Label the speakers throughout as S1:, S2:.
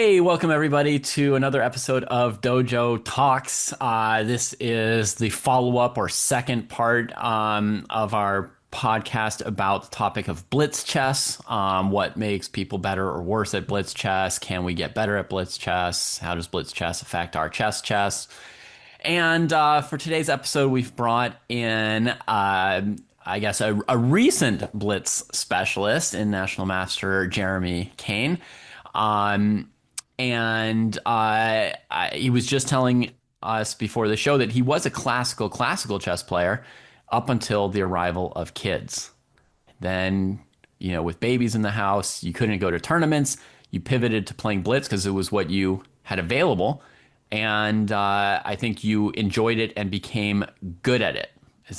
S1: Hey, welcome everybody to another episode of Dojo Talks. This is the follow-up or second part of our podcast about the topic of Blitz chess. What makes people better or worse at Blitz chess? Can we get better at Blitz chess? How does Blitz chess affect our chess? And for today's episode, we've brought in, I guess, a recent Blitz specialist in National Master Jeremy Kane. Um, he was just telling us before the show that he was a classical chess player up until the arrival of kids. Then, with babies in the house, you couldn't go to tournaments. You pivoted to playing Blitz because it was what you had available. And I think you enjoyed it and became good at it.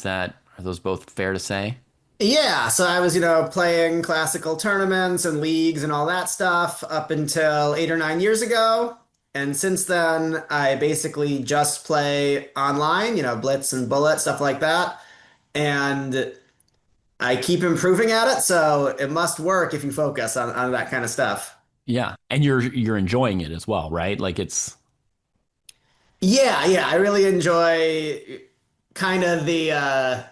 S1: Are those both fair to say?
S2: Yeah, so I was, playing classical tournaments and leagues and all that stuff up until 8 or 9 years ago. And since then, I basically just play online, Blitz and Bullet, stuff like that. And I keep improving at it, so it must work if you focus on that kind of stuff.
S1: Yeah. And you're enjoying it as well, right? Like it's
S2: Yeah, I really enjoy kind of the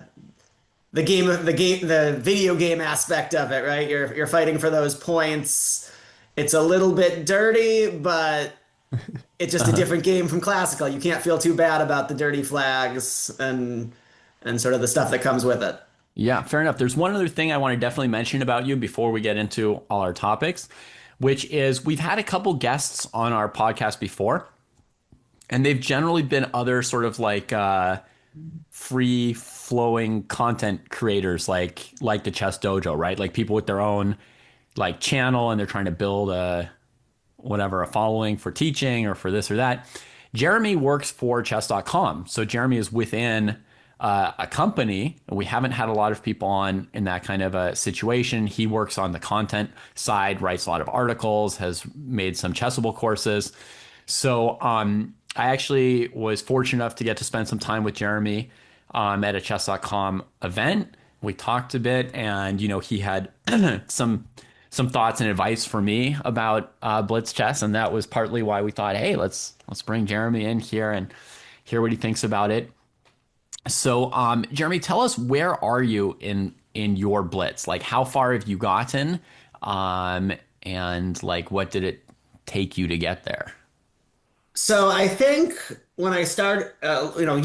S2: video game aspect of it, right? You're fighting for those points. It's a little bit dirty, but it's just a
S1: uh
S2: different game from classical. You can't feel too bad about the dirty flags and sort of the stuff that comes with it.
S1: Yeah, fair enough. There's one other thing I want to definitely mention about you before we get into all our topics, which is we've had a couple guests on our podcast before, and they've generally been other sort of like free flowing content creators like the Chess Dojo, right? Like people with their own like channel and they're trying to build a following for teaching or for this or that. Jeremy works for chess.com. So Jeremy is within a company. We haven't had a lot of people on in that kind of a situation. He works on the content side, writes a lot of articles, has made some Chessable courses. So I actually was fortunate enough to get to spend some time with Jeremy at a chess.com event. We talked a bit, and he had some thoughts and advice for me about Blitz chess, and that was partly why we thought, hey, let's bring Jeremy in here and hear what he thinks about it. So, Jeremy, tell us, where are you in your Blitz? Like, how far have you gotten, and like what did it take you to get there?
S2: So I think when I started,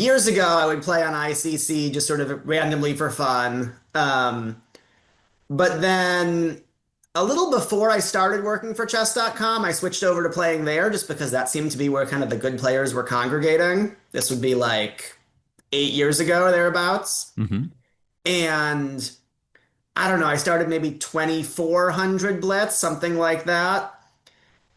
S2: years ago, I would play on ICC just sort of randomly for fun. But then a little before I started working for chess.com, I switched over to playing there just because that seemed to be where kind of the good players were congregating. This would be like 8 years ago or thereabouts.
S1: Hmm.
S2: And I don't know, I started maybe 2,400 Blitz, something like that.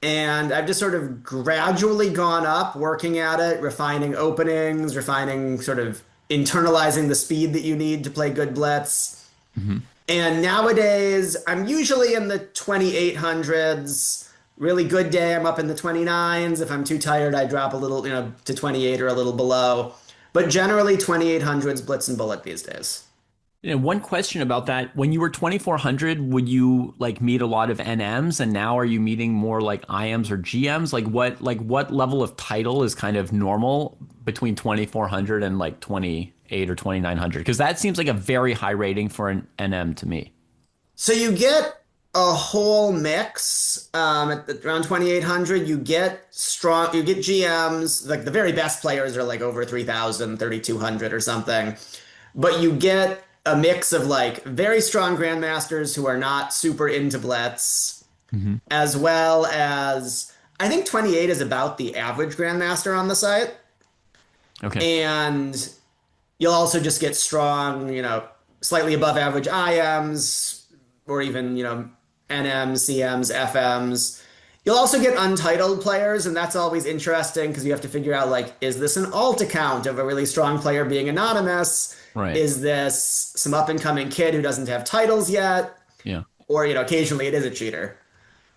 S2: And I've just sort of gradually gone up, working at it, refining openings, refining sort of internalizing the speed that you need to play good Blitz.
S1: Hmm.
S2: And nowadays, I'm usually in the 2,800s. Really good day, I'm up in the 29s. If I'm too tired, I drop a little, to 28 or a little below. But generally, 2,800s Blitz and Bullet these days.
S1: One question about that. When you were 2400, would you like meet a lot of NMs, and now are you meeting more like IMs or GMs? Like what level of title is kind of normal between 2400 and like 28 or 2900? Because that seems like a very high rating for an NM to me.
S2: So you get a whole mix. Around 2,800, you get GMs. Like the very best players are like over 3,000, 3,200 or something. But you get a mix of like very strong grandmasters who are not super into Blitz,
S1: Hmm.
S2: as well as I think 28 is about the average grandmaster on the site.
S1: Okay.
S2: And you'll also just get strong, slightly above average IMs or even, NMs, CMs, FMs. You'll also get untitled players, and that's always interesting because you have to figure out like, is this an alt account of a really strong player being anonymous?
S1: Right.
S2: Is this some up and coming kid who doesn't have titles yet?
S1: Yeah.
S2: Or, occasionally it is a cheater.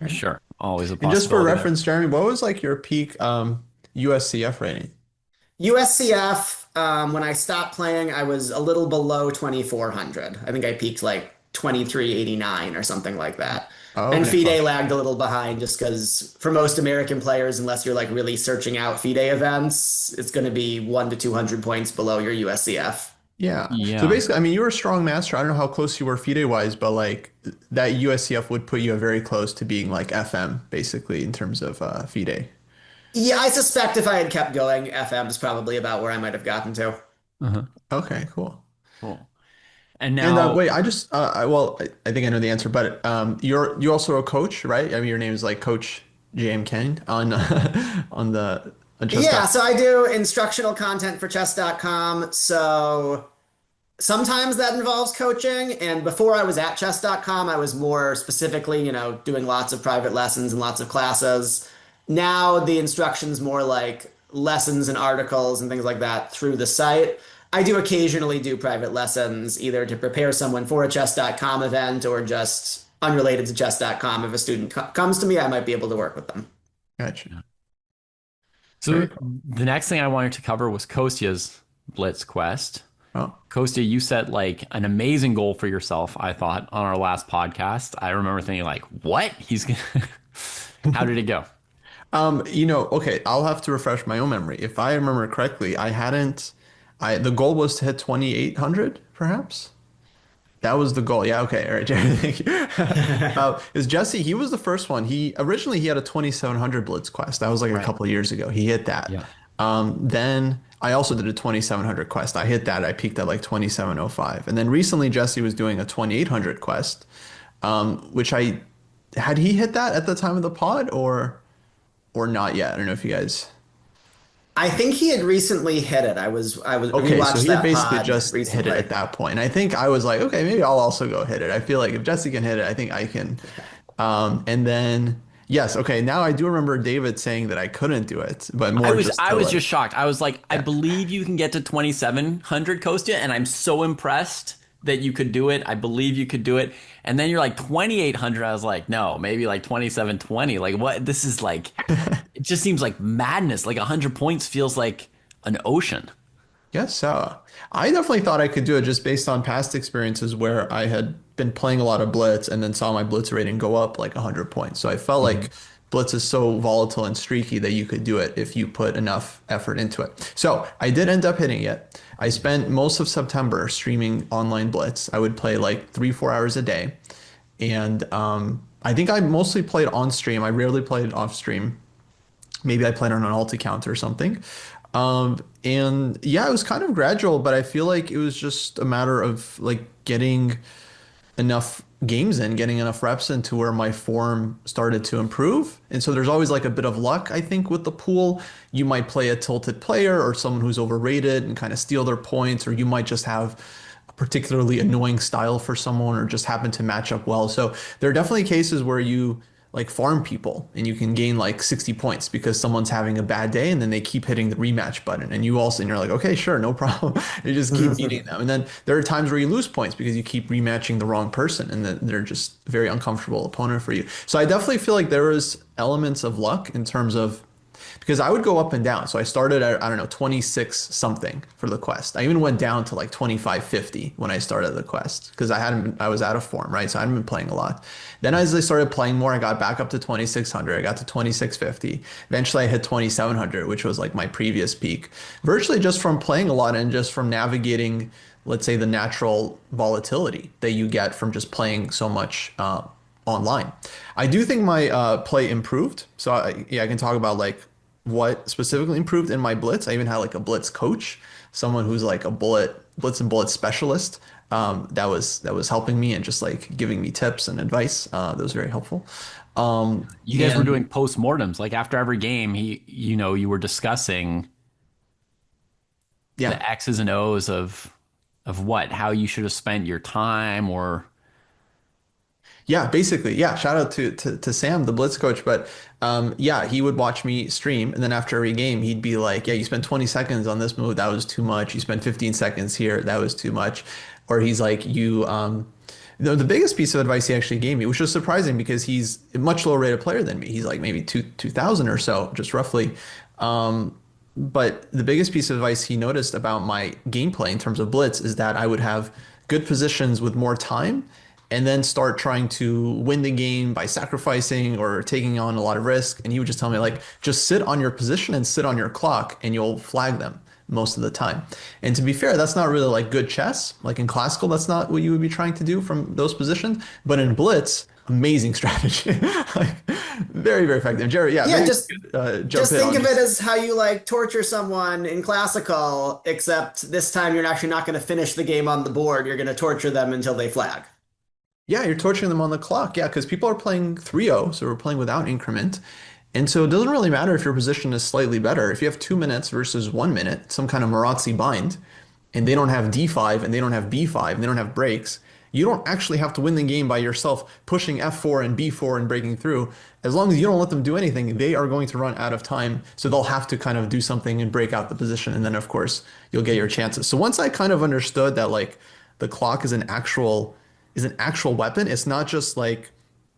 S1: Sure. Always a
S3: And just for
S1: possibility there.
S3: reference, Jeremy, what was like your peak USCF rating?
S2: USCF, when I stopped playing, I was a little below 2,400. I think I peaked like 2389 or something like that.
S3: Oh,
S2: And
S3: okay,
S2: FIDE
S3: cool.
S2: lagged a little behind just because for most American players, unless you're like really searching out FIDE events, it's going to be 1 to 200 points below your USCF.
S3: Yeah. So
S1: Yeah.
S3: basically, I mean, you were a strong master. I don't know how close you were FIDE wise, but like that USCF would put you very close to being like FM, basically, in terms of FIDE.
S2: Yeah, I suspect if I had kept going, FM is probably about where I might have gotten to.
S1: Uh-huh.
S3: Okay, cool.
S1: Cool. And
S3: And
S1: now,
S3: wait, I just I think I know the answer, but you also a coach, right? I mean, your name is like Coach JM Kane on on
S2: Yeah,
S3: chess.com.
S2: so I do instructional content for chess.com. So sometimes that involves coaching. And before I was at chess.com, I was more specifically, doing lots of private lessons and lots of classes. Now the instruction's more like lessons and articles and things like that through the site. I do occasionally do private lessons, either to prepare someone for a chess.com event or just unrelated to chess.com. If a student comes to me, I might be able to work with them.
S3: Gotcha.
S1: so
S3: Very cool.
S1: the next thing I wanted to cover was Kostya's Blitz quest.
S3: Oh,
S1: Kostya, you set like an amazing goal for yourself, I thought, on our last podcast. I remember thinking like, what? He's gonna How did it go?
S3: okay, I'll have to refresh my own memory. If I remember correctly, the goal was to hit 2,800, perhaps. That was the goal. Yeah, okay. All right, Jerry, thank you. Is Jesse, he was the first one. He originally he had a 2,700 Blitz quest. That was like a
S1: Right.
S3: couple of years ago. He hit that.
S1: Yeah.
S3: Then I also did a 2,700 quest. I hit that. I peaked at like 2,705. And then recently Jesse was doing a 2,800 quest, which I had he hit that at the time of the pod or not yet. I don't know if you guys.
S2: I think he had recently hit it. I
S3: Okay, so
S2: rewatched
S3: he had
S2: that
S3: basically
S2: pod
S3: just hit it
S2: recently.
S3: at that point. And I think I was like, okay, maybe I'll also go hit it. I feel like if Jesse can hit it, I think I can. And then yes, okay, now I do remember David saying that I couldn't do it, but
S1: I
S3: more
S1: was
S3: just
S1: I
S3: to
S1: was
S3: like,
S1: just shocked. I was like, I
S3: yeah.
S1: believe you can get to 2,700 Kostya, and I'm so impressed that you could do it. I believe you could do it. And then you're like 2,800. I was like, no, maybe like 2,720. Like what? This is like, it just seems like madness. Like 100 points feels like an ocean.
S3: Yes, so I definitely thought I could do it just based on past experiences where I had been playing a lot of Blitz and then saw my Blitz rating go up like 100 points. So I felt like Blitz is so volatile and streaky that you could do it if you put enough effort into it. So I did end up hitting it. I spent most of September streaming online Blitz. I would play like 3, 4 hours a day. And I think I mostly played on stream. I rarely played off stream. Maybe I played on an alt account or something. And yeah, it was kind of gradual, but I feel like it was just a matter of like getting enough games in, getting enough reps in to where my form started to improve. And so there's always like a bit of luck, I think, with the pool. You might play a tilted player or someone who's overrated and kind of steal their points, or you might just have a particularly annoying style for someone or just happen to match up well. So there are definitely cases where you like farm people and you can gain like 60 points because someone's having a bad day and then they keep hitting the rematch button and you also and you're like, okay, sure, no problem. You just keep beating them. And then there are times where you lose points because you keep rematching the wrong person and then they're just a very uncomfortable opponent for you. So I definitely feel like there was elements of luck in terms of because I would go up and down. So I started at, I don't know, 26 something for the quest. I even went down to like 2550 when I started the quest because I was out of form, right? So I hadn't been playing a lot. Then as I started playing more, I got back up to 2600. I got to 2650. Eventually I hit 2700, which was like my previous peak. Virtually just from playing a lot and just from navigating, let's say, the natural volatility that you get from just playing so much online. I do think my play improved. So yeah, I can talk about like what specifically improved in my blitz. I even had like a blitz coach, someone who's like a blitz and bullet specialist. That was helping me and just like giving me tips and advice. That was very helpful.
S1: You guys were doing post-mortems. Like after every game, you were discussing
S3: Yeah.
S1: the X's and O's of how you should have spent your time or
S3: Yeah, basically, yeah. Shout out to Sam, the Blitz coach. But yeah, he would watch me stream, and then after every game, he'd be like, "Yeah, you spent 20 seconds on this move. That was too much. You spent 15 seconds here. That was too much." Or he's like, "You." The biggest piece of advice he actually gave me, which was surprising because he's a much lower rated player than me. He's like maybe 2,000 or so, just roughly. But the biggest piece of advice he noticed about my gameplay in terms of Blitz is that I would have good positions with more time and then start trying to win the game by sacrificing or taking on a lot of risk. And he would just tell me like, just sit on your position and sit on your clock and you'll flag them most of the time. And to be fair, that's not really like good chess. Like in classical, that's not what you would be trying to do from those positions. But in Blitz, amazing strategy. Like very, very effective. Jerry, yeah,
S2: Yeah,
S3: maybe jump
S2: just
S3: in
S2: think
S3: on
S2: of it
S3: just
S2: as how you like torture someone in classical, except this time you're actually not going to finish the game on the board. You're going to torture them until they flag.
S3: yeah, you're torturing them on the clock. Yeah, because people are playing 3-0, so we're playing without increment. And so it doesn't really matter if your position is slightly better. If you have 2 minutes versus 1 minute, some kind of Marazzi bind, and they don't have D5 and they don't have B5 and they don't have breaks, you don't actually have to win the game by yourself pushing F4 and B4 and breaking through. As long as you don't let them do anything, they are going to run out of time. So they'll have to kind of do something and break out the position. And then, of course, you'll get your chances. So once I kind of understood that like the clock is an actual weapon, it's not just like,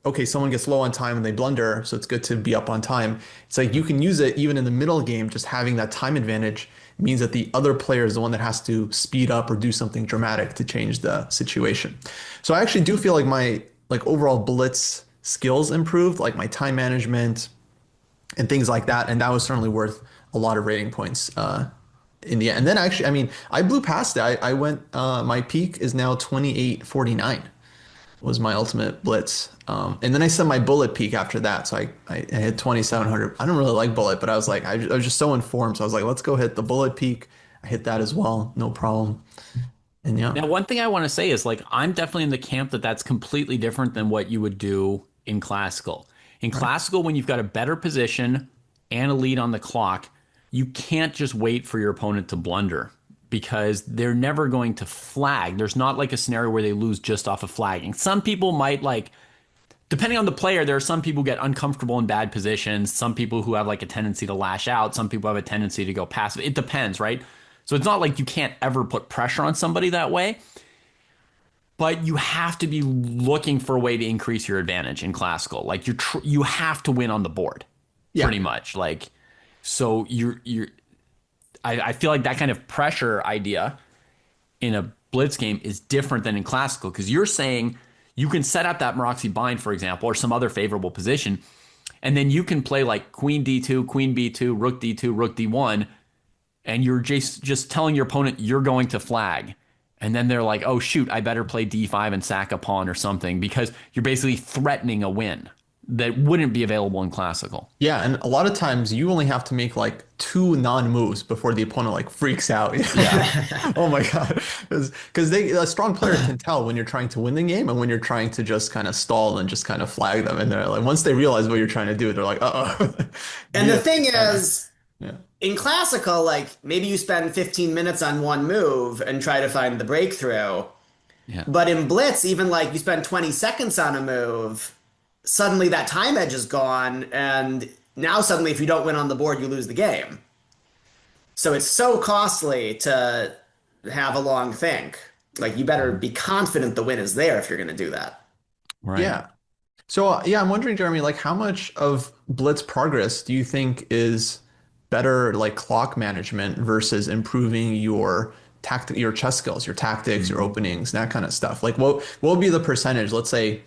S3: okay, someone gets low on time and they blunder, so it's good to be up on time. It's like you can use it even in the middle game, just having that time advantage means that the other player is the one that has to speed up or do something dramatic to change the situation. So I actually do feel like my like overall blitz skills improved, like my time management and things like that, and that was certainly worth a lot of rating points in the end. And then actually, I mean, I blew past it. I went my peak is now 2849 was my ultimate blitz. And then I set my bullet peak after that. So I hit 2,700. I don't really like bullet, but I was like, I was just so informed. So I was like, let's go hit the bullet peak. I hit that as well. No problem. And yeah.
S1: Now, one thing I want to say is like I'm definitely in the camp that that's completely different than what you would do in classical. In classical, when you've got a better position and a lead on the clock, you can't just wait for your opponent to blunder because they're never going to flag. There's not like a scenario where they lose just off of flagging. Some people might like, depending on the player, there are some people who get uncomfortable in bad positions. Some people who have like a tendency to lash out. Some people have a tendency to go passive. It depends, right? So it's not like you can't ever put pressure on somebody that way, but you have to be looking for a way to increase your advantage in classical. Like you have to win on the board,
S3: Yeah.
S1: pretty much. Like so I feel like that kind of pressure idea in a blitz game is different than in classical because you're saying you can set up that Marazzi bind, for example, or some other favorable position, and then you can play like queen d2, queen b2, rook d2, rook d1, and you're just telling your opponent you're going to flag. And then they're like, oh, shoot, I better play d5 and sack a pawn or something because you're basically threatening a win that wouldn't be available in classical.
S3: Yeah, and a lot of times you only have to make like 2 non-moves before the opponent like freaks out. Yeah. Oh my God. Because a strong player can tell when you're trying to win the game and when you're trying to just kind of stall and just kind of flag them. And they're like, once they realize what you're trying to do, they're like, uh-oh.
S2: And
S3: Yeah.
S2: the thing is,
S3: Yeah.
S2: in classical, like maybe you spend 15 minutes on one move and try to find the breakthrough.
S1: Yeah.
S2: But in Blitz, even like you spend 20 seconds on a move, suddenly that time edge is gone. And now suddenly, if you don't win on the board, you lose the game. So it's so costly to have a long think. Like you better be confident the win is there if you're going to do that.
S1: Right.
S3: Yeah. So yeah, I'm wondering, Jeremy, like how much of Blitz progress do you think is better like clock management versus improving your your chess skills, your tactics, your openings, that kind of stuff? Like what would be the percentage, let's say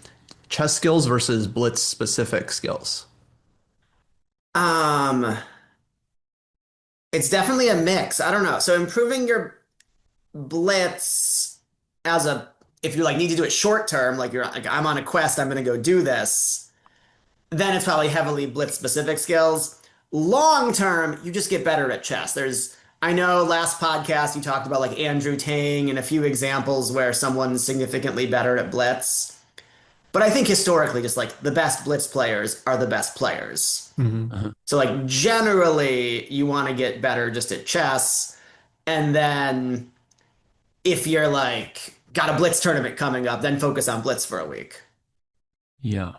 S3: chess skills versus Blitz specific skills?
S2: Um, it's definitely a mix. I don't know. So improving your Blitz as a if you like need to do it short term, like you're like I'm on a quest, I'm going to go do this, then it's probably heavily Blitz specific skills. Long term, you just get better at chess. I know last podcast you talked about like Andrew Tang and a few examples where someone's significantly better at Blitz. But I think historically, just like the best Blitz players are the best players. So like generally, you want to get better just at chess. And then if you're like got a Blitz tournament coming up, then focus on Blitz for a week.
S1: Yeah.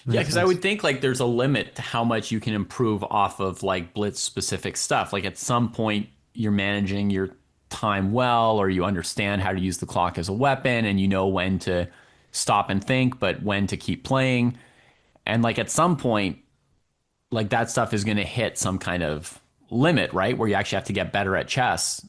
S1: Yeah, because I would think like there's a limit to how much you can improve off of like Blitz specific stuff. Like at some point you're managing your time well, or you understand how to use the clock as a weapon and you know when to stop and think, but when to keep playing. And like at some point, like that stuff is going to hit some kind of limit, right? Where you actually have to get better at chess.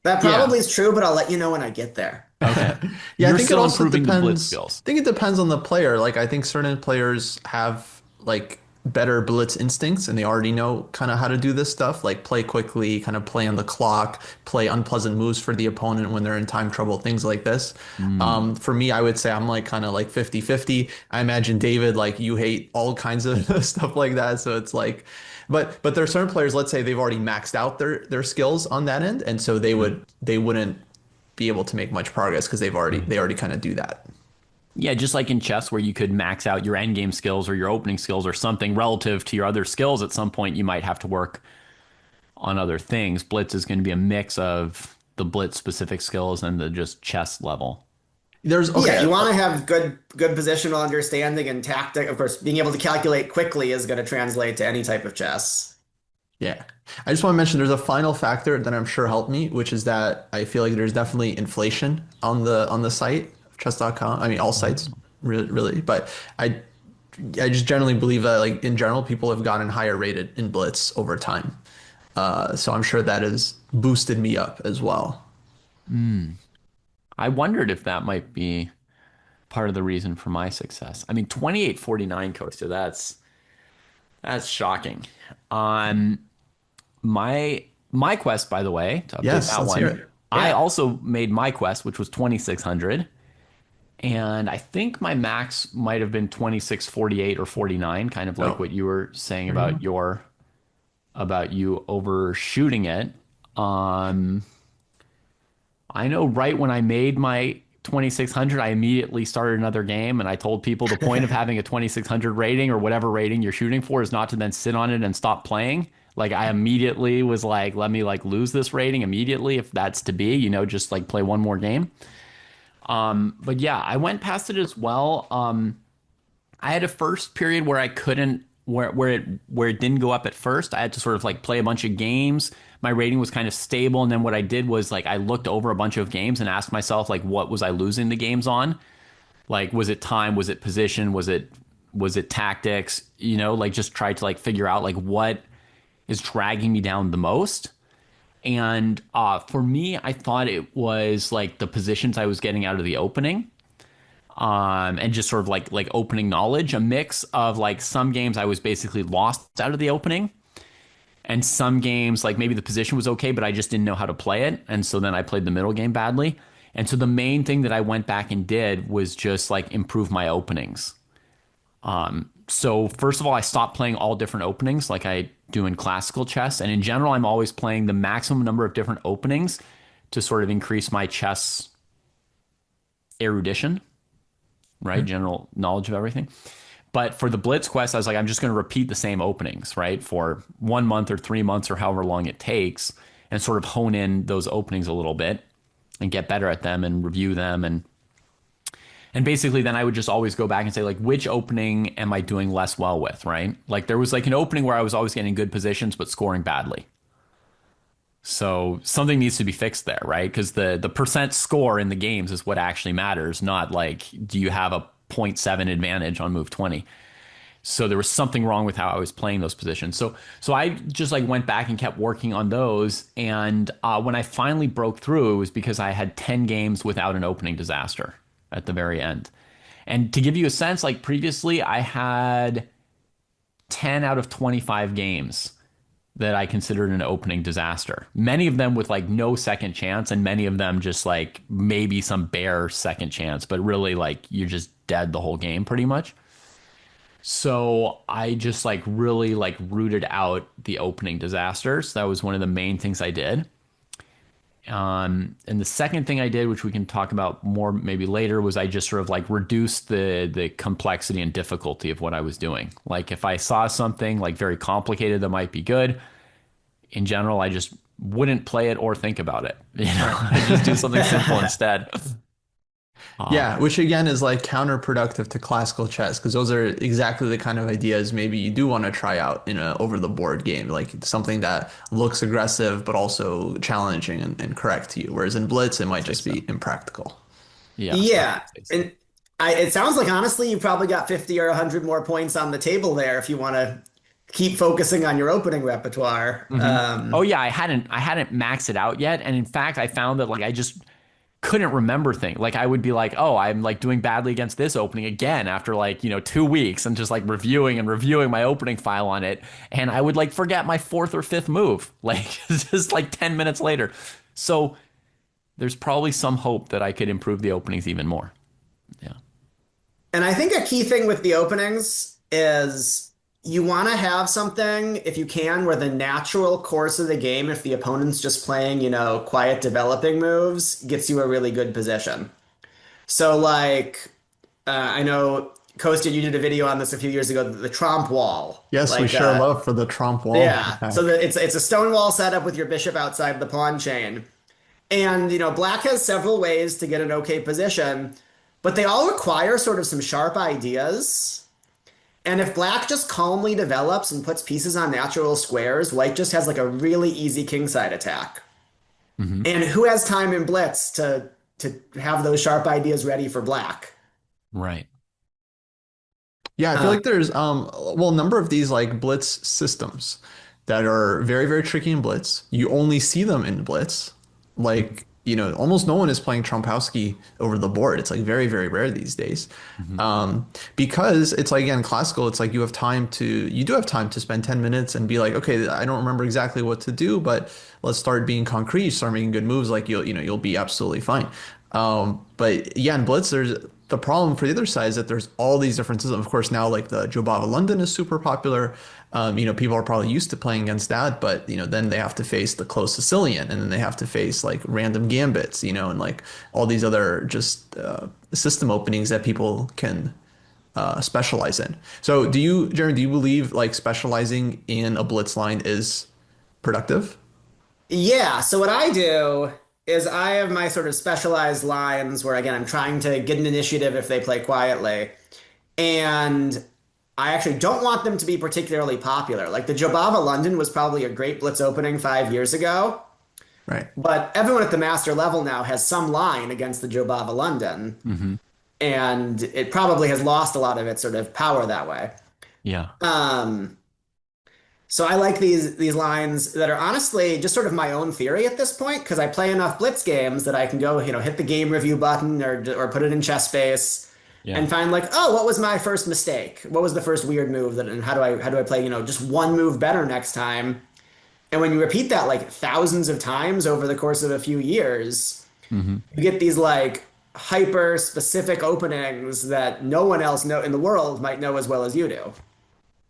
S2: That probably is true, but I'll let you know when I get there.
S1: Okay.
S3: Yeah, I
S1: You're
S3: think it
S1: still
S3: also
S1: improving the blitz
S3: depends.
S1: skills.
S3: I think it depends on the player. Like, I think certain players have like better blitz instincts and they already know kind of how to do this stuff, like play quickly, kind of play on the clock, play unpleasant moves for the opponent when they're in time trouble, things like this.
S1: Mm.
S3: For me, I would say I'm like kind of like 50-50. I imagine David, like you hate all kinds of stuff like that. So it's like, but there are certain players, let's say they've already maxed out their skills on that end, and so they wouldn't be able to make much progress because
S1: Right.
S3: they already kind of do that.
S1: Yeah, just like in chess, where you could max out your endgame skills or your opening skills or something relative to your other skills, at some point you might have to work on other things. Blitz is going to be a mix of the blitz specific skills and the just chess level.
S3: There's
S2: Yeah,
S3: okay.
S2: you want to have good positional understanding and tactic. Of course, being able to calculate quickly is going to translate to any type of chess.
S3: Yeah. I just want to mention there's a final factor that I'm sure helped me, which is that I feel like there's definitely inflation on the site, chess.com. I mean, all sites really, but I just generally believe that like in general, people have gotten higher rated in Blitz over time. So I'm sure that has boosted me up as well.
S1: I wondered if that might be part of the reason for my success. I mean, 2849 Costa, that's shocking. Um, my quest, by the way, to update
S3: Yes,
S1: that
S3: let's hear
S1: one,
S3: it.
S1: I
S2: Yeah.
S1: also made my quest, which was 2600, and I think my max might have been 2648 or 49, kind of like
S3: Oh.
S1: what you were saying
S3: Mhm.
S1: about you overshooting it. Um, I know right when I made my 2600, I immediately started another game and I told people the point of having a 2600 rating or whatever rating you're shooting for is not to then sit on it and stop playing. Like I immediately was like, let me like lose this rating immediately if that's to be, just like play one more game. But yeah, I went past it as well. I had a first period where I couldn't where it didn't go up at first. I had to sort of like play a bunch of games. My rating was kind of stable, and then what I did was like I looked over a bunch of games and asked myself like what was I losing the games on? Like was it time, was it position, was it tactics, like just tried to like figure out like what is dragging me down the most. And for me, I thought it was like the positions I was getting out of the opening, and just sort of like opening knowledge, a mix of like some games I was basically lost out of the opening, and some games like maybe the position was okay, but I just didn't know how to play it, and so then I played the middle game badly. And so the main thing that I went back and did was just like improve my openings. So first of all, I stopped playing all different openings like I do in classical chess, and in general, I'm always playing the maximum number of different openings to sort of increase my chess erudition, right? General knowledge of everything. But for the Blitz quest, I was like, I'm just going to repeat the same openings, right? For 1 month or 3 months or however long it takes, and sort of hone in those openings a little bit and get better at them and review them. And basically then I would just always go back and say, like, which opening am I doing less well with, right? Like there was like an opening where I was always getting good positions, but scoring badly. So something needs to be fixed there, right? Because the percent score in the games is what actually matters, not like do you have a zero point 0.7 advantage on move 20. So there was something wrong with how I was playing those positions. So I just like went back and kept working on those. And when I finally broke through, it was because I had 10 games without an opening disaster at the very end. And to give you a sense, like previously, I had 10 out of 25 games that I considered an opening disaster. Many of them with like no second chance, and many of them just like maybe some bare second chance, but really like you're just dead the whole game pretty much. So I just like really like rooted out the opening disasters. That was one of the main things I did. And the second thing I did, which we can talk about more maybe later, was I just sort of like reduced the complexity and difficulty of what I was doing. Like if I saw something like very complicated that might be good, in general, I just wouldn't play it or think about it. I just do something simple instead.
S3: Yeah, which again is like counterproductive to classical chess because those are exactly the kind of ideas maybe you do want to try out in a over the board game, like something that looks aggressive but also challenging and correct to you. Whereas in Blitz, it
S1: I'd
S3: might
S1: say
S3: just
S1: so.
S3: be impractical.
S1: Yeah, I
S2: Yeah,
S1: would say so.
S2: and it sounds like honestly you probably got 50 or 100 more points on the table there if you want to keep focusing on your opening repertoire.
S1: Hmm. Oh yeah, I hadn't maxed it out yet, and in fact, I found that like I just couldn't remember things. Like I would be like, oh, I'm like doing badly against this opening again after like, 2 weeks and just like reviewing and reviewing my opening file on it. And I would like forget my fourth or fifth move, like just like 10 minutes later. So there's probably some hope that I could improve the openings even more. Yeah.
S2: And I think a key thing with the openings is you want to have something, if you can, where the natural course of the game, if the opponent's just playing, quiet developing moves, gets you a really good position. So, like, I know, Kostin, you did a video on this a few years ago, the Tromp wall.
S3: Yes, we
S2: Like,
S3: sure love for the Trump wall
S2: yeah. So
S3: attack.
S2: it's a stone wall setup with your bishop outside the pawn chain. And, black has several ways to get an okay position, but they all require sort of some sharp ideas. And if black just calmly develops and puts pieces on natural squares, white just has like a really easy kingside attack.
S1: Hmm.
S2: And who has time in Blitz to have those sharp ideas ready for black?
S1: Right.
S3: Yeah, I feel
S2: Uh,
S3: like there's a number of these like Blitz systems that are very, very tricky in Blitz. You only see them in Blitz. Like, almost no one is playing Trompowsky over the board. It's like very, very rare these days.
S1: Hmm.
S3: Because it's like again, classical, it's like you do have time to spend 10 minutes and be like, okay, I don't remember exactly what to do, but let's start being concrete, start making good moves, like you'll be absolutely fine. But yeah, in Blitz, there's the problem for the other side is that there's all these differences. Of course, now like the Jobava London is super popular. People are probably used to playing against that, but then they have to face the closed Sicilian, and then they have to face like random gambits, and like all these other just system openings that people can specialize in. So, Jared, do you believe like specializing in a blitz line is productive?
S2: yeah, so what I do is I have my sort of specialized lines where, again, I'm trying to get an initiative if they play quietly. And I actually don't want them to be particularly popular. Like the Jobava London was probably a great blitz opening 5 years ago,
S3: Right.
S2: but everyone at the master level now has some line against the Jobava London,
S1: Hmm.
S2: and it probably has lost a lot of its sort of power that way.
S1: Yeah.
S2: Um, so I like these lines that are honestly just sort of my own theory at this point because I play enough blitz games that I can go, hit the game review button or put it in ChessSpace
S1: Yeah.
S2: and find like, oh, what was my first mistake? What was the first weird move and how do I play, just one move better next time? And when you repeat that like thousands of times over the course of a few years,
S1: Hmm.
S2: you get these like hyper specific openings that no one else in the world might know as well as you do.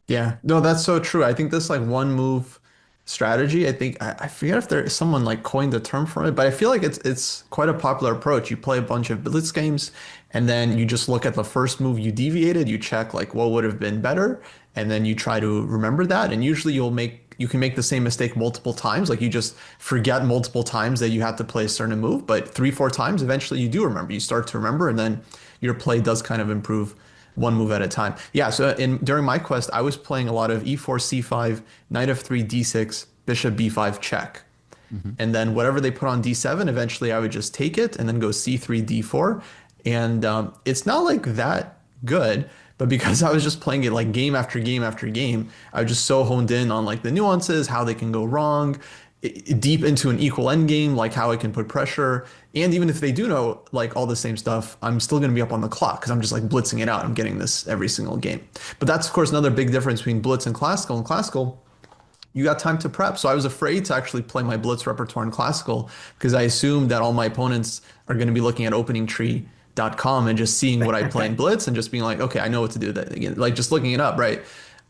S3: Yeah, no, that's so true. I think this like one move strategy, I think I forget if there someone like coined the term for it, but I feel like it's quite a popular approach. You play a bunch of blitz games and then you just look at the first move you deviated, you check like what would have been better, and then you try to remember that. And usually you can make the same mistake multiple times. Like you just forget multiple times that you had to play a certain move, but three, four times eventually you do remember. You start to remember and then your play does kind of improve one move at a time. Yeah, so during my quest, I was playing a lot of e4, c5, knight f3, d6, bishop b5 check.
S1: Hmm.
S3: And then whatever they put on d7, eventually I would just take it and then go c3, d4. And it's not like that good, but because I was just playing it like game after game after game, I was just so honed in on like the nuances, how they can go wrong, deep into an equal end game, like how I can put pressure. And even if they do know like all the same stuff, I'm still going to be up on the clock because I'm just like blitzing it out. I'm getting this every single game. But that's of course another big difference between blitz and classical. In classical, you got time to prep. So I was afraid to actually play my blitz repertoire in classical because I assumed that all my opponents are going to be looking at openingtree.com and just seeing what I play in blitz and just being like, okay, I know what to do. That again, like just looking it up, right?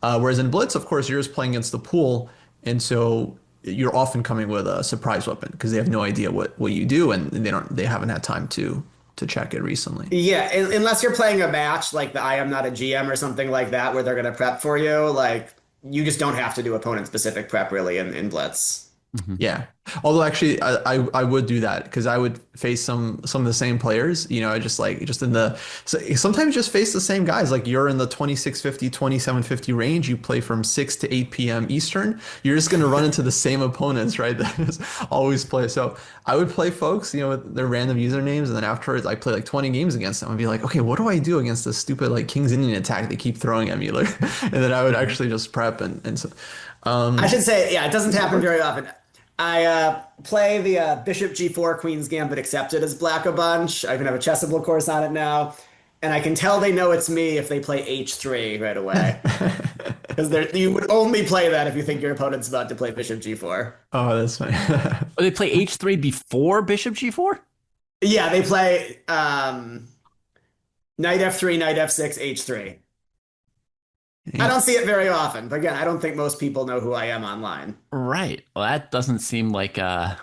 S3: Whereas in blitz, of course, you're just playing against the pool, and so you're often coming with a surprise weapon because they have no idea what you do and they haven't had time to check it recently.
S2: Yeah, unless you're playing a match like the I Am Not a GM or something like that, where they're going to prep for you, like you just don't have to do opponent specific prep really in Blitz.
S1: Hmm.
S3: Yeah. Although actually I would do that because I would face some of the same players, just in the so sometimes just face the same guys. Like you're in the 2650, 2750 range, you play from 6 to 8 p.m. Eastern. You're just going to run into the same opponents, right? That just always play. So I would play folks, with their random usernames, and then afterwards I play like 20 games against them and be like, okay, what do I do against this stupid like King's Indian attack they keep throwing at me? Like, and then I would actually just prep and so
S2: I should say, yeah, it doesn't happen very often. I play the Bishop G4 Queen's Gambit accepted as black a bunch. I even have a chessable course on it now. And I can tell they know it's me if they play H3 right away. Because you would only play that if you think your opponent's about to play Bishop G4.
S3: Oh, that's funny.
S1: Oh, they play H3 before Bishop G4?
S2: Yeah, they play Knight F3, Knight F6, H3. I don't see it very often, but again, I don't think most people know who I am online.
S1: Right. Well, that doesn't seem like a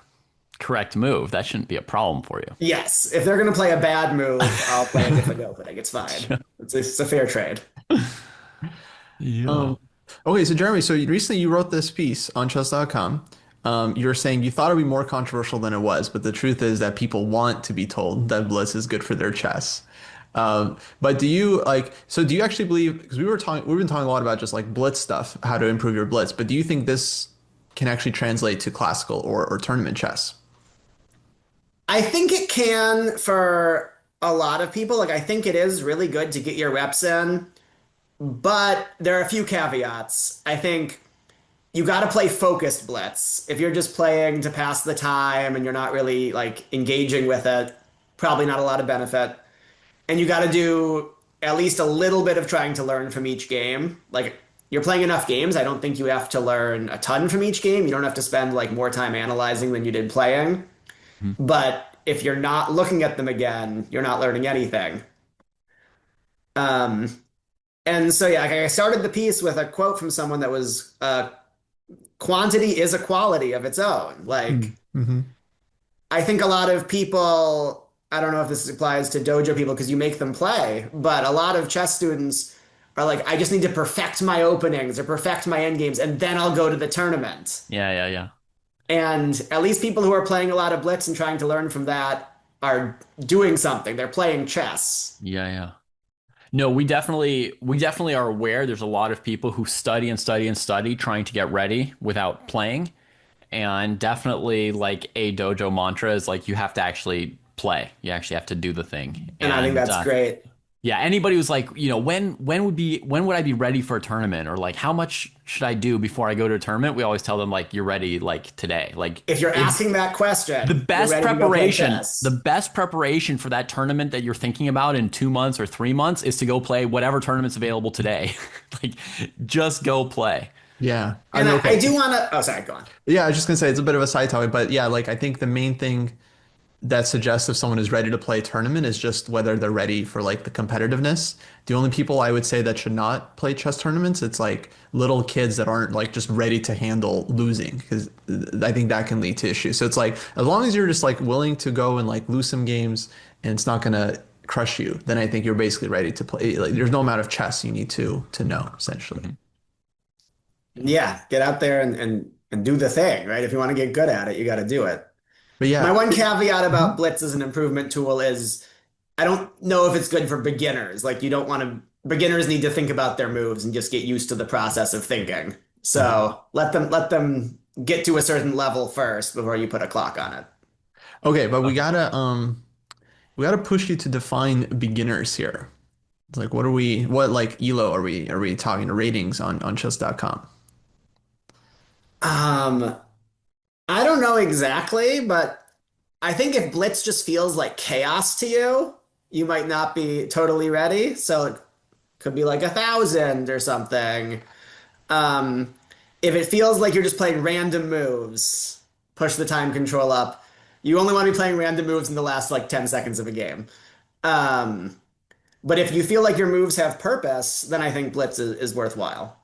S1: correct move. That shouldn't be a problem for you.
S2: Yes, if they're going to play a bad move, I'll play a different opening. It's fine. It's a fair trade.
S1: Yeah.
S3: Okay, so Jeremy, so recently you wrote this piece on chess.com. You were saying you thought it would be more controversial than it was, but the truth is that people want to be told that Blitz is good for their chess. But do you do you actually believe, because we've been talking a lot about just like Blitz stuff, how to improve your Blitz, but do you think this can actually translate to classical or tournament chess?
S2: I think it can for a lot of people. Like, I think it is really good to get your reps in, but there are a few caveats. I think you got to play focused blitz. If you're just playing to pass the time and you're not really like engaging with it, probably not a lot of benefit. And you got to do at least a little bit of trying to learn from each game. Like, you're playing enough games. I don't think you have to learn a ton from each game. You don't have to spend like more time analyzing than you did playing. But if you're not looking at them again, you're not learning anything. Um, and so, yeah, I started the piece with a quote from someone that was, quantity is a quality of its own. Like,
S3: Mm-hmm.
S2: I think a lot of people, I don't know if this applies to dojo people because you make them play, but a lot of chess students are like, I just need to perfect my openings or perfect my end games, and then I'll go to the tournament.
S1: Yeah.
S2: And at least people who are playing a lot of blitz and trying to learn from that are doing something. They're playing chess.
S1: Yeah. No, we definitely are aware there's a lot of people who study and study and study trying to get ready without playing. And definitely like a dojo mantra is like you have to actually play. You actually have to do the thing.
S2: And I think that's great.
S1: Yeah, anybody who's like, when would I be ready for a tournament, or like how much should I do before I go to a tournament? We always tell them like you're ready like today. Like
S2: If you're asking that question,
S1: the
S2: you're
S1: best
S2: ready to go play
S1: preparation,
S2: chess.
S1: the best preparation for that tournament that you're thinking about in 2 months or 3 months is to go play whatever tournament's available today. Like just go play.
S3: Yeah.
S2: And
S3: okay.
S2: I do want to, oh, sorry, go on.
S3: Yeah, I was just gonna say it's a bit of a side topic, but yeah, like I think the main thing that suggests if someone is ready to play a tournament is just whether they're ready for like the competitiveness. The only people I would say that should not play chess tournaments, it's like little kids that aren't like just ready to handle losing, because I think that can lead to issues. So it's like as long as you're just like willing to go and like lose some games and it's not gonna crush you, then I think you're basically ready to play. Like there's no amount of chess you need to know essentially.
S2: Yeah, get out there and do the thing, right? If you want to get good at it, you got to do it.
S3: But
S2: My
S3: yeah,
S2: one caveat about Blitz as an improvement tool is I don't know if it's good for beginners. Like, you don't want to, beginners need to think about their moves and just get used to the process of thinking. So let them get to a certain level first before you put a clock on it.
S3: okay, but we gotta push you to define beginners here. It's like what like elo are we talking ratings on chess.com?
S2: Um, I don't know exactly, but I think if Blitz just feels like chaos to you, you might not be totally ready. So it could be like 1,000 or something. If it feels like you're just playing random moves, push the time control up. You only want to be playing random moves in the last like 10 seconds of a game. Um, but if you feel like your moves have purpose, then I think Blitz is worthwhile.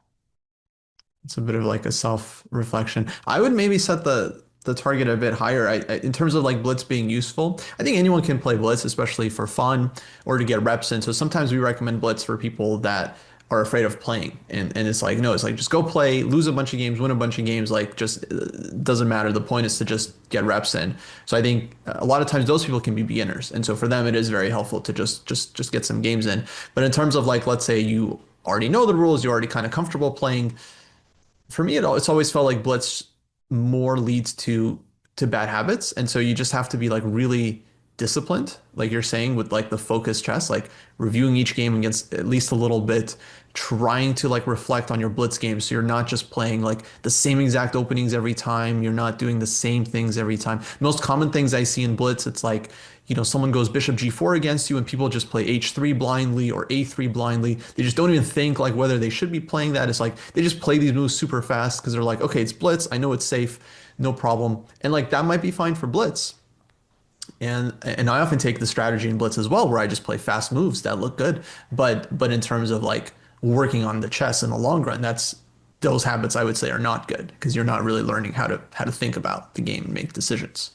S3: It's a bit of like a self-reflection. I would maybe set the target a bit higher. In terms of like Blitz being useful, I think anyone can play Blitz, especially for fun or to get reps in. So sometimes we recommend Blitz for people that are afraid of playing. And it's like, no, it's like just go play, lose a bunch of games, win a bunch of games. Like just doesn't matter. The point is to just get reps in. So I think a lot of times those people can be beginners. And so for them, it is very helpful to just get some games in. But in terms of like, let's say you already know the rules, you're already kind of comfortable playing. For me, it's always felt like Blitz more leads to bad habits, and so you just have to be like really disciplined, like you're saying, with like the focused chess, like reviewing each game against at least a little bit, trying to like reflect on your blitz games. So you're not just playing like the same exact openings every time. You're not doing the same things every time. Most common things I see in blitz, it's like, someone goes bishop g4 against you and people just play h3 blindly or a3 blindly. They just don't even think like whether they should be playing that. It's like they just play these moves super fast because they're like, okay, it's blitz. I know it's safe, no problem. And like that might be fine for blitz. And I often take the strategy in blitz as well, where I just play fast moves that look good. But in terms of like working on the chess in the long run, that's those habits I would say are not good because you're not really learning how to think about the game and make decisions.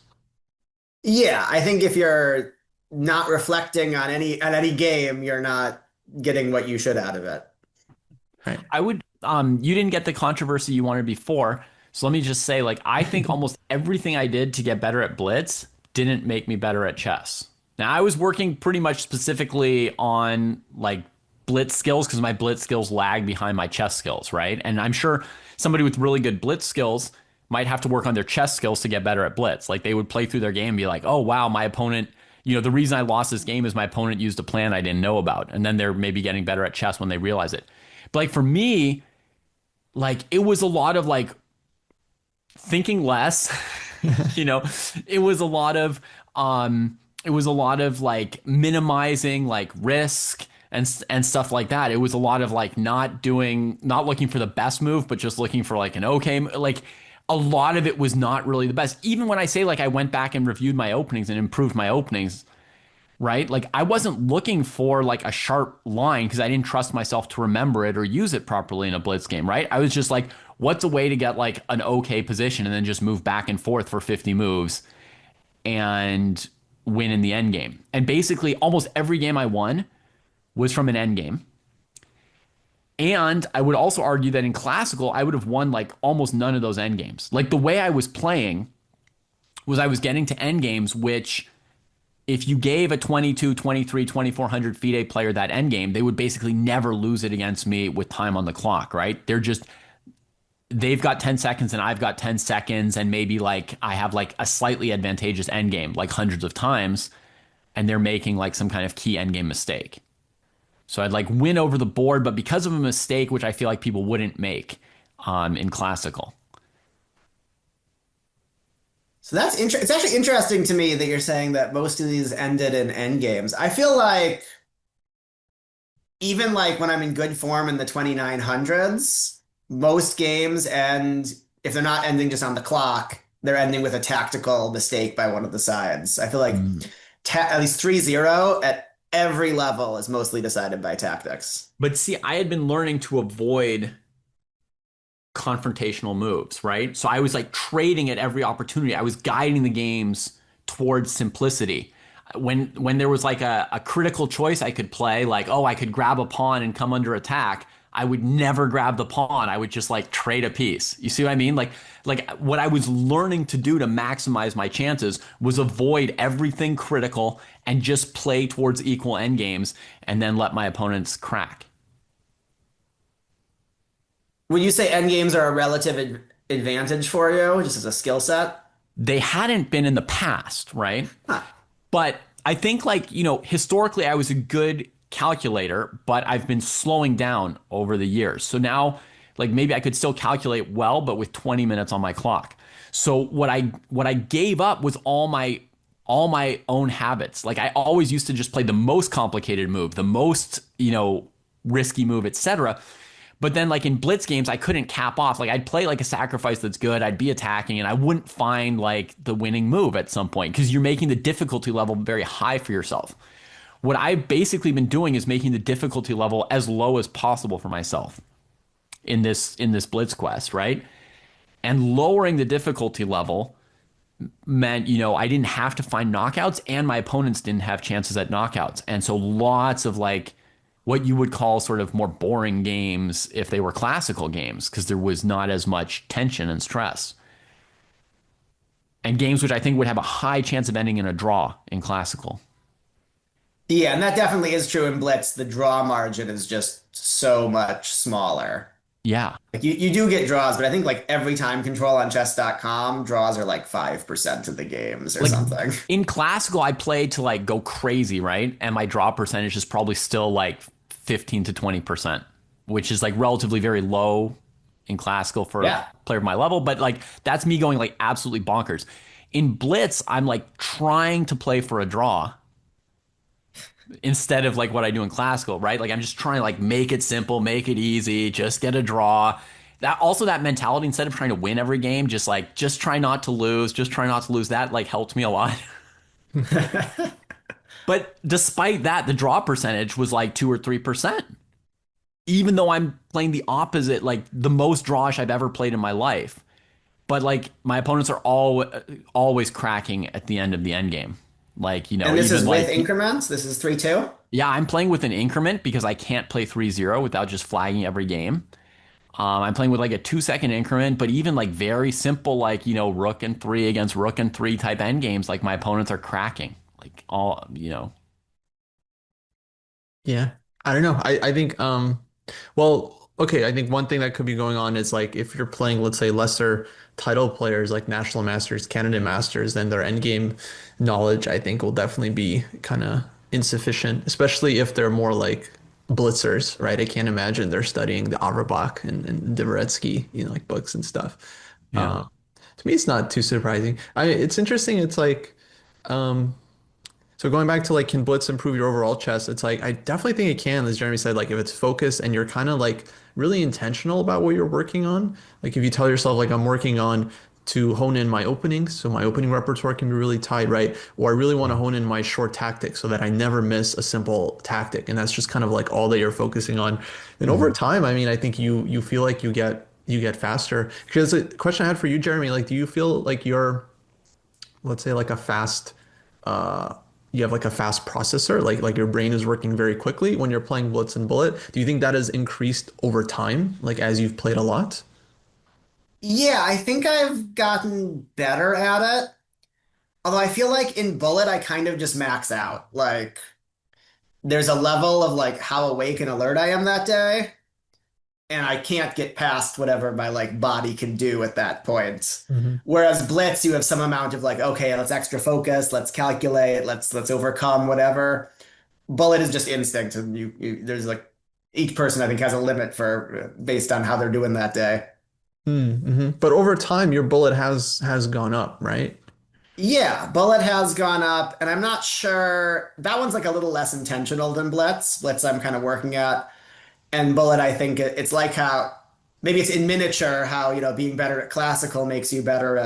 S2: Yeah, I think if you're not reflecting on any game, you're not getting what you should out of it.
S3: Right.
S1: I would you didn't get the controversy you wanted before. So let me just say, like, I think almost everything I did to get better at Blitz didn't make me better at chess. Now I was working pretty much specifically on like Blitz skills because my Blitz skills lag behind my chess skills, right? And I'm sure somebody with really good Blitz skills might have to work on their chess skills to get better at Blitz. Like they would play through their game and be like, oh wow, my opponent, the reason I lost this game is my opponent used a plan I didn't know about. And then they're maybe getting better at chess when they realize it. But like for me, like it was a lot of like thinking less, you know, it was a lot of like minimizing like risk and stuff like that. It was a lot of like not looking for the best move, but just looking for like an okay, like a lot of it was not really the best. Even when I say like I went back and reviewed my openings and improved my openings, right? Like I wasn't looking for like a sharp line because I didn't trust myself to remember it or use it properly in a blitz game, right? I was just like, what's a way to get like an okay position and then just move back and forth for 50 moves and win in the end game. And basically almost every game I won was from an end game. And I would also argue that in classical, I would have won like almost none of those end games. Like the way I was playing was I was getting to end games, which if you gave a 22, 23, 2400 FIDE player that end game, they would basically never lose it against me with time on the clock, right? They've got 10 seconds and I've got 10 seconds and maybe like I have like a slightly advantageous end game like hundreds of times and they're making like some kind of key end game mistake. So I'd like win over the board, but because of a mistake, which I feel like people wouldn't make in classical.
S2: So it's actually interesting to me that you're saying that most of these ended in end games. I feel like even like when I'm in good form in the 2900s, most games end, if they're not ending just on the clock, they're ending with a tactical mistake by one of the sides. I feel like at least 3-0 at every level is mostly decided by tactics.
S1: But see, I had been learning to avoid confrontational moves, right? So I was like trading at every opportunity. I was guiding the games towards simplicity. When there was like a critical choice I could play, like, oh, I could grab a pawn and come under attack, I would never grab the pawn. I would just like trade a piece. You see what I mean? Like what I was learning to do to maximize my chances was avoid everything critical and just play towards equal endgames and then let my opponents crack.
S2: Would you say end games are a relative advantage for you, just as a skill set?
S1: They hadn't been in the past, right?
S2: Huh.
S1: But I think like, historically I was a good calculator, but I've been slowing down over the years. So now like maybe I could still calculate well, but with 20 minutes on my clock. So what I gave up was all my own habits. Like I always used to just play the most complicated move, the most, risky move, etc. But then like in blitz games, I couldn't cap off. Like I'd play like a sacrifice that's good. I'd be attacking and I wouldn't find like the winning move at some point because you're making the difficulty level very high for yourself. What I've basically been doing is making the difficulty level as low as possible for myself in this blitz quest, right? And lowering the difficulty level meant, I didn't have to find knockouts and my opponents didn't have chances at knockouts. And so lots of like what you would call sort of more boring games if they were classical games because there was not as much tension and stress. And games which I think would have a high chance of ending in a draw in classical.
S2: Yeah, and that definitely is true in Blitz. The draw margin is just so much smaller.
S1: Yeah.
S2: Like you do get draws, but I think like every time control on chess.com, draws are like 5% of the games or
S1: Like
S2: something.
S1: in classical, I played to like go crazy, right? And my draw percentage is probably still like 15 to 20%, which is like relatively very low in classical for a
S2: Yeah.
S1: player of my level. But like that's me going like absolutely bonkers. In Blitz, I'm like trying to play for a draw instead of like what I do in classical, right? Like I'm just trying to like make it simple, make it easy, just get a draw. That also that mentality instead of trying to win every game, just try not to lose, just try not to lose. That like helped me a lot. But despite that, the draw percentage was like 2 or 3%. Even though I'm playing the opposite, like the most drawish I've ever played in my life. But like my opponents are always cracking at the end of the end game. Like,
S2: And this
S1: even
S2: is with
S1: like
S2: increments. This is 3-2.
S1: yeah, I'm playing with an increment because I can't play 3-0 without just flagging every game. I'm playing with like a 2 second increment, but even like very simple, like, rook and three against rook and three type end games, like my opponents are cracking. Like all.
S3: Yeah. I don't know. I think well, okay, I think one thing that could be going on is like if you're playing, let's say, lesser title players like National Masters, Canada Masters, then their endgame knowledge, I think, will definitely be kind of insufficient, especially if they're more like blitzers, right? I can't imagine they're studying the Auerbach and Dvoretsky, like books and stuff.
S1: Yeah.
S3: To me, it's not too surprising. It's interesting. It's like, so going back to like, can Blitz improve your overall chess? It's like I definitely think it can, as Jeremy said, like if it's focused and you're kind of like really intentional about what you're working on. Like if you tell yourself like I'm working on to hone in my openings, so my opening repertoire can be really tight, right? Or I really want to hone in my short tactics so that I never miss a simple tactic. And that's just kind of like all that you're focusing on. And over
S1: Mhm.
S3: time, I mean, I think you feel like you get faster. Because the question I had for you, Jeremy, like do you feel like you're, let's say, like a fast uh you have like a fast processor, like your brain is working very quickly when you're playing Blitz and Bullet? Do you think that has increased over time, like as you've played a lot?
S2: Yeah, I think I've gotten better at it. Although I feel like in Bullet, I kind of just max out. Like there's a level of like how awake and alert I am that day, and I can't get past whatever my like body can do at that point.
S3: Hmm.
S2: Whereas Blitz, you have some amount of like, okay, let's extra focus, let's calculate, let's overcome whatever. Bullet is just instinct, and you there's like each person I think has a limit for based on how they're doing that day.
S3: Mm-hmm. But over time, your bullet has gone up, right?
S2: Yeah, Bullet has gone up, and I'm not sure that one's like a little less intentional than Blitz. Blitz I'm kind of working at. And Bullet, I think it's like how maybe it's in miniature how, being better at classical makes you better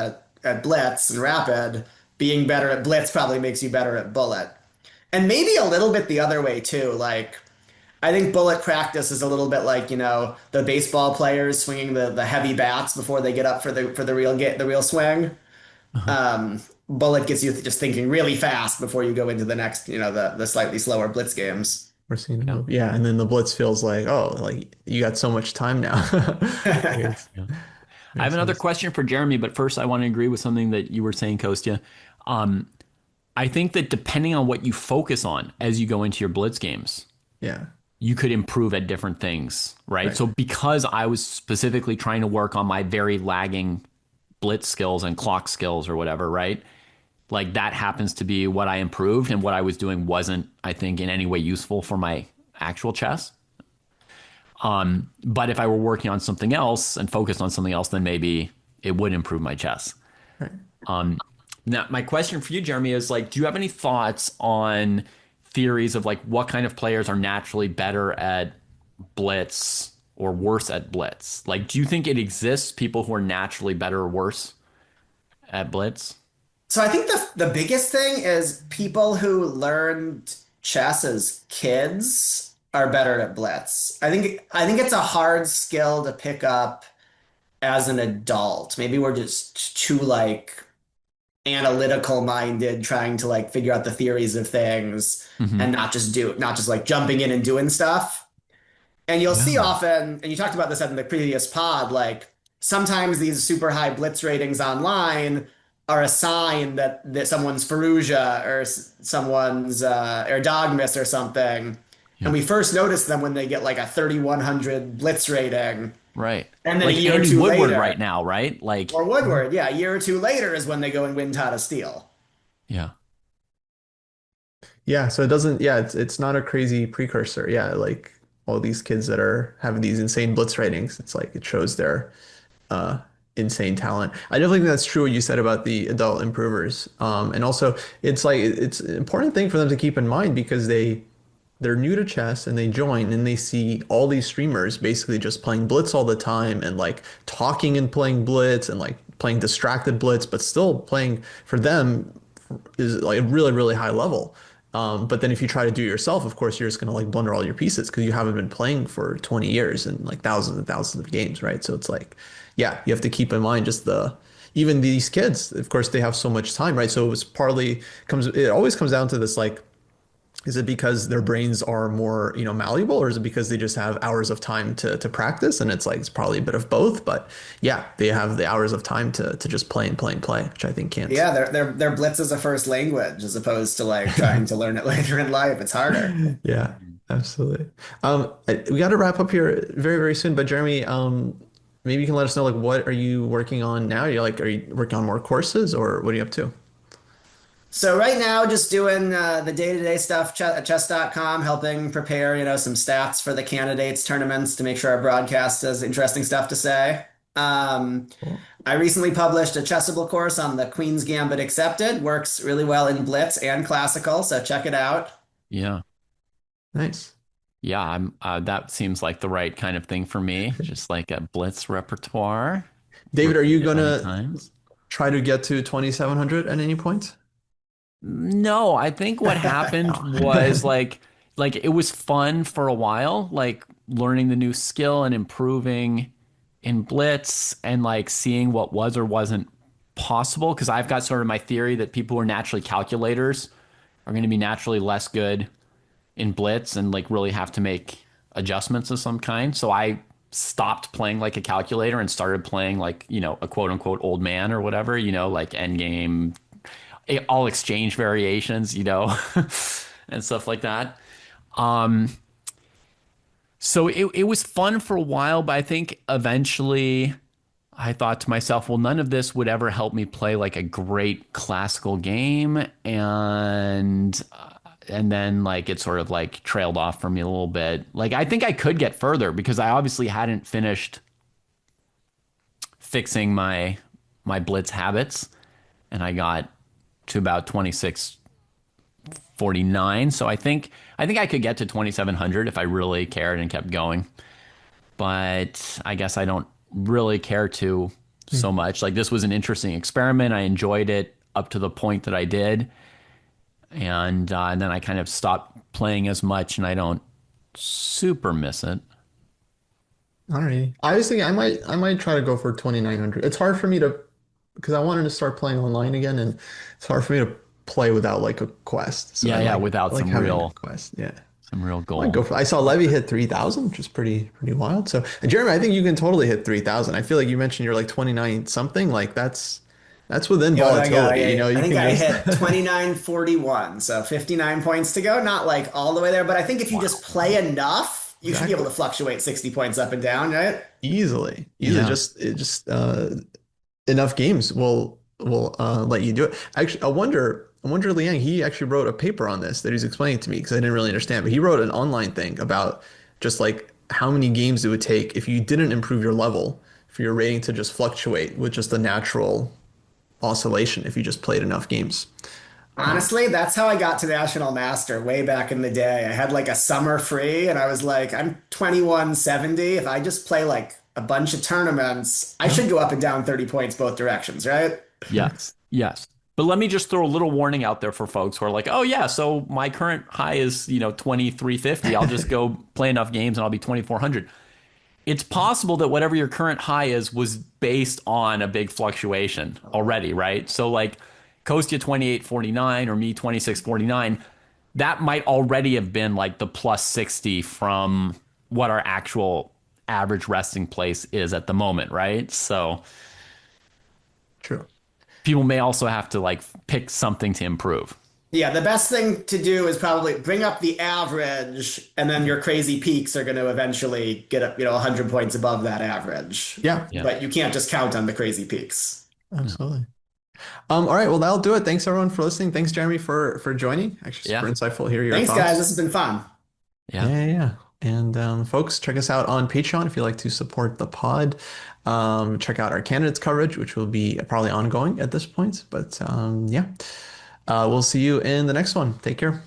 S2: at Blitz and Rapid. Being better at Blitz probably makes you better at Bullet. And maybe a little bit the other way too. Like I think Bullet practice is a little bit like, the baseball players swinging the heavy bats before they get up for the real swing.
S1: Uh-huh.
S2: Bullet gets you just thinking really fast before you go into the next, the slightly slower Blitz games.
S3: We're seeing a
S1: Yeah.
S3: move. Yeah, and then the Blitz feels like, oh, like you got so much time now. Makes,
S1: Yeah. I have
S3: makes
S1: another
S3: sense.
S1: question for Jeremy, but first I want to agree with something that you were saying, Kostya. Um, I think that depending on what you focus on as you go into your blitz games,
S3: Yeah,
S1: you could improve at different things, right?
S3: right.
S1: So because I was specifically trying to work on my very lagging blitz skills and clock skills or whatever, right? Like that happens to be what I improved, and what I was doing wasn't, I think, in any way useful for my actual chess. But if I were working on something else and focused on something else, then maybe it would improve my chess.
S3: Right.
S1: Now, my question for you, Jeremy, is like, do you have any thoughts on theories of like what kind of players are naturally better at blitz or worse at blitz? Like, do you think it exists people who are naturally better or worse at blitz?
S2: So I think the biggest thing is people who learned chess as kids are better at Blitz. I think it's a hard skill to pick up as an adult. Maybe we're just too like analytical minded trying to like figure out the theories of things
S1: Hmm.
S2: and not just like jumping in and doing stuff. And you'll see
S1: Yeah.
S2: often, and you talked about this in the previous pod, like sometimes these super high blitz ratings online are a sign that someone's Faruja or someone's or Dogmas or something. And
S1: Yeah.
S2: we first notice them when they get like a 3,100 blitz rating.
S1: Right.
S2: And then a
S1: Like
S2: year or
S1: Andy
S2: two
S1: Woodward right
S2: later,
S1: now, right? Like,
S2: or Woodward, yeah, a year or two later is when they go and win Tata Steel.
S1: yeah.
S3: Yeah, so it doesn't, yeah, it's not a crazy precursor. Yeah, like all these kids that are having these insane blitz ratings, it's like it shows their uh insane talent. I definitely think that's true what you said about the adult improvers. And also it's like it's an important thing for them to keep in mind because they're new to chess and they join and they see all these streamers basically just playing blitz all the time and like talking and playing blitz and like playing distracted blitz, but still playing for them is like a really, really high level. But then if you try to do it yourself, of course, you're just going to like blunder all your pieces because you haven't been playing for 20 years and like thousands and thousands of games, right? So it's like, yeah, you have to keep in mind just even these kids, of course, they have so much time, right? So it always comes down to this like, is it because their brains are more, malleable, or is it because they just have hours of time to practice? And it's like it's probably a bit of both, but yeah, they have the hours of time to just play and play and play, which I think can't.
S2: Yeah, their Blitz is a first language as opposed to like trying to learn it later in life. It's harder.
S3: Yeah, absolutely. We got to wrap up here very, very soon, but Jeremy, maybe you can let us know like what are you working on now? Are you working on more courses or what are you up to?
S2: So right now, just doing the day-to-day stuff at chess.com, helping prepare, some stats for the candidates tournaments to make sure our broadcast has interesting stuff to say.
S3: Cool.
S2: I recently published a Chessable course on the Queen's Gambit Accepted. Works really well in Blitz and Classical, so check it out.
S1: Yeah.
S3: Nice.
S1: Yeah, I'm that seems like the right kind of thing for me. Just like a blitz repertoire.
S3: David, are you
S1: Repeat it many
S3: gonna
S1: times.
S3: try to get to 2,700 at any point?
S1: No, I think what happened was like it was fun for a while, like learning the new skill and improving in Blitz and like seeing what was or wasn't possible. Because I've got sort of my theory that people who are naturally calculators are going to be naturally less good in Blitz and like really have to make adjustments of some kind. So I stopped playing like a calculator and started playing like, a quote unquote old man or whatever, like endgame, all exchange variations, and stuff like that. Um, so it was fun for a while, but I think eventually I thought to myself, well, none of this would ever help me play like a great classical game, and then like it sort of like trailed off for me a little bit. Like I think I could get further because I obviously hadn't finished fixing my blitz habits, and I got to about 2649. So I think I could get to 2700 if I really cared and kept going. But I guess I don't really care to so much. Like this was an interesting experiment. I enjoyed it up to the point that I did. And then I kind of stopped playing as much and I don't super miss it.
S3: Alrighty. I was thinking I might try to go for 2,900. It's hard for me to because I wanted to start playing online again, and it's hard for me to play without like a quest. So
S1: Yeah, yeah,
S3: I
S1: without
S3: like
S1: some
S3: having a
S1: real
S3: quest. Yeah. I might
S1: goal.
S3: go for. I saw Levy hit 3,000, which is pretty wild. So, Jeremy, I think you can totally hit 3,000. I feel like you mentioned you're like 29 something. Like that's within
S2: Yo, no,
S3: volatility.
S2: I
S3: You
S2: think
S3: can
S2: I
S3: just
S2: hit 2941, so 59 points to go. Not like all the way there, but I think if you just play enough, you should be able
S3: exactly
S2: to fluctuate 60 points up and down, right?
S3: easily.
S1: Yeah.
S3: Just enough games will let you do it. Actually, I wonder Liang, he actually wrote a paper on this that he's explaining to me because I didn't really understand, but he wrote an online thing about just like how many games it would take if you didn't improve your level for your rating to just fluctuate with just a natural oscillation if you just played enough games.
S2: Honestly, that's how I got to National Master way back in the day. I had like a summer free and I was like, I'm 2170. If I just play like a bunch of tournaments, I should go up and down 30 points both directions, right?
S1: Yes. Yes. But let me just throw a little warning out there for folks who are like, oh yeah, so my current high is, 2350. I'll just go play enough games and I'll be 2400. It's possible that whatever your current high is was based on a big fluctuation already, right? So like Kostya 2849 or me 2649, that might already have been like the plus 60 from what our actual average resting place is at the moment, right? So
S3: True.
S1: people may also have to like pick something to improve.
S2: Yeah, the best thing to do is probably bring up the average, and then your crazy peaks are going to eventually get up, 100 points above that average.
S3: Yeah,
S1: Yeah.
S2: But you can't just count on the crazy peaks.
S3: absolutely. All right, well, that'll do it. Thanks everyone for listening. Thanks, Jeremy, for joining. Actually, super
S1: Yeah.
S3: insightful. Hear your
S2: Thanks, guys.
S3: thoughts.
S2: This has been fun.
S1: Yeah.
S3: Yeah. And folks, check us out on Patreon if you like to support the pod. Check out our candidates coverage, which will be probably ongoing at this point. But yeah, we'll see you in the next one. Take care.